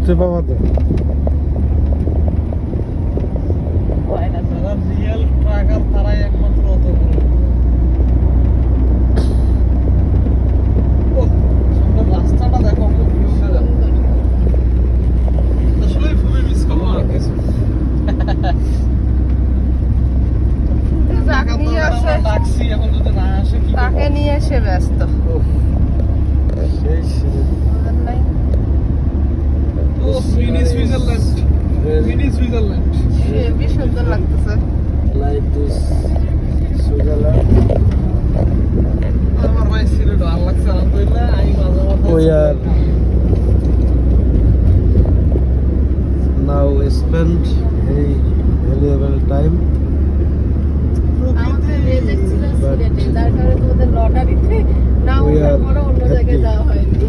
দেখতে পাওয়া যায়। রিয়েল ট্রাকার তারাই একমাত্র অত সামনের রাস্তাটা দেখো, ভিউটা দেখো, আসলে খুবই মিস করবো আর কিছু। ডাকছি, এখন যদি না আসে কি তাকে নিয়ে এসে ব্যস্ত। Mini Switzerland, mini Switzerland heavy সুন্দর লাগতেছে। Like this Switzerland. আমার ভাই সিলেট ভালো লাগছে আলহামদুলিল্লাহ। আমি মাঝে মাঝে We are now spent very valuable time. আমাদের রেজেক্ট ছিল সিলেটে, যার কারণে তোমাদের লটারিতে না We ওঠার are পরে অন্য জায়গায় happy. যাওয়া হয়নি।